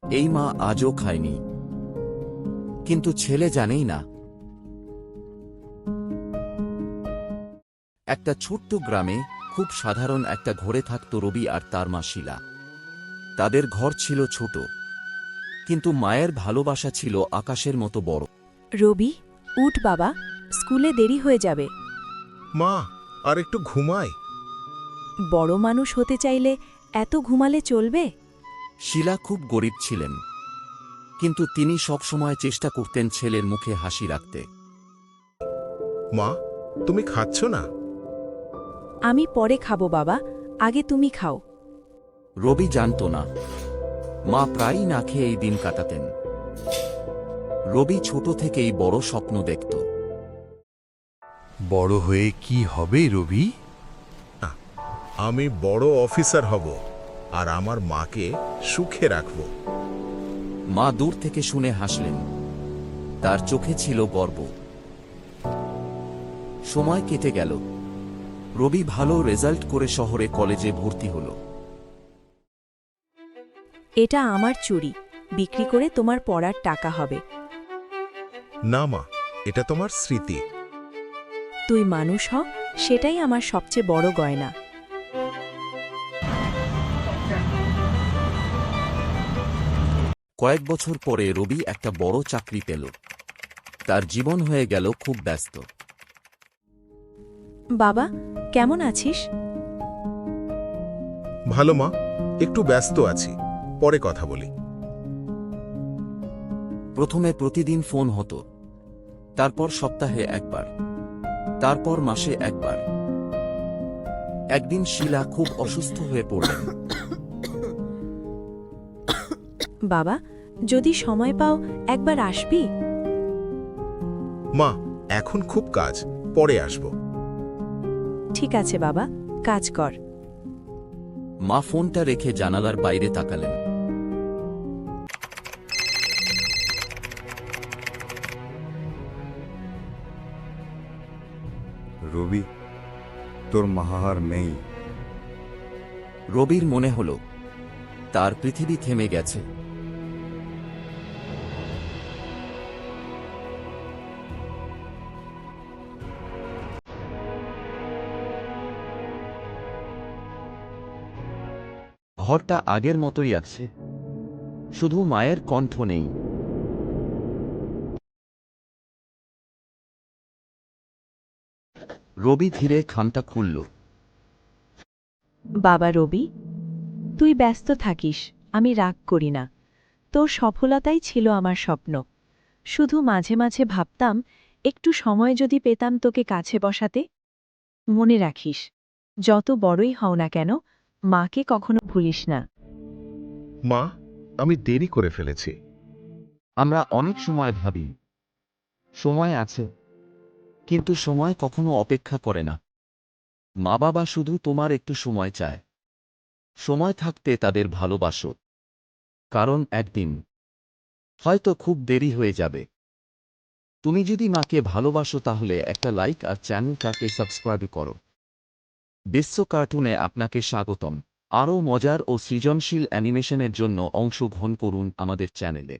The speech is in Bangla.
এই মা আজও খায়নি, কিন্তু ছেলে জানেই না। একটা ছোট্ট গ্রামে খুব সাধারণ একটা ঘরে থাকত রবি আর তার মা শিলা। তাদের ঘর ছিল ছোট, কিন্তু মায়ের ভালোবাসা ছিল আকাশের মতো বড়। রবি, উঠ বাবা, স্কুলে দেরি হয়ে যাবে। মা, আর একটু ঘুমাই। বড় মানুষ হতে চাইলে এত ঘুমালে চলবে? শিলা খুব গরিব ছিলেন, কিন্তু তিনি সবসময় চেষ্টা করতেন ছেলের মুখে হাসি রাখতে। মা, তুমি খাচ্ছ না? আমি পরে খাবো বাবা, আগে তুমি খাও। রবি জানত না, মা প্রায়ই না খেয়ে এই দিন কাটাতেন। রবি ছোট থেকেই বড় স্বপ্ন দেখত। বড় হয়ে কি হবে রবি? আমি বড় অফিসার হব আর আমার মাকে সুখে রাখব। মা দূর থেকে শুনে হাসলেন, তার চোখে ছিল গর্ব। সময় কেটে গেল। রবি ভালো রেজাল্ট করে শহরে কলেজে ভর্তি হল। এটা আমার চুড়ি, বিক্রি করে তোমার পড়ার টাকা হবে। না মা, এটা তোমার স্মৃতি। তুই মানুষ হ, সেটাই আমার সবচেয়ে বড় গয়না। কয়েক বছর পরে রবি একটা বড় চাকরি পেল। তার জীবন হয়ে গেল খুব ব্যস্ত। বাবা, কেমন আছিস? ভালো মা, একটু ব্যস্ত আছি, পরে কথা বলি। প্রথমে প্রতিদিন ফোন হতো, তারপর সপ্তাহে একবার, তারপর মাসে একবার। একদিন শিলা খুব অসুস্থ হয়ে পড়লেন। বাবা, যদি সময় পাও একবার আসবি? মা, এখন খুব কাজ, পরে আসব। ঠিক আছে বাবা, কাজ কর। মা ফোনটা রেখে জানালার বাইরে তাকালেন। রবি, তোর মা আর নেই। রবির মনে হল তার পৃথিবী থেমে গেছে। ঘরটা আগের মতোই আছে, শুধু মায়ের কণ্ঠ নেই। রবি ধীরে খামটা খুলল। বাবা রবি, তুই ব্যস্ত থাকিস, আমি রাগ করি না। তোর সফলতাই ছিল আমার স্বপ্ন। শুধু মাঝে মাঝে ভাবতাম একটু সময় যদি পেতাম তোকে কাছে বসাতে। মনে রাখিস, যত বড়ই হও না কেন, মাকে কখনো ভুলিস না। মা, আমি দেরি করে ফেলেছি। আমরা অনেক সময় ভাবি সময় আছে, কিন্তু সময় কখনো অপেক্ষা করে না। মা বাবা শুধু তোমার একটু সময় চায়। সময় থাকতে তাদের ভালোবাসো, কারণ একদিন হয়তো খুব দেরি হয়ে যাবে। তুমি যদি মাকে ভালোবাসো তাহলে একটা লাইক আর চ্যানেলটাকে সাবস্ক্রাইব করো। বিশ্ব কার্টুনে আপনাকে স্বাগতম। আরও মজার ও সৃজনশীল অ্যানিমেশনের জন্য অংশগ্রহণ করুন আমাদের চ্যানেলে।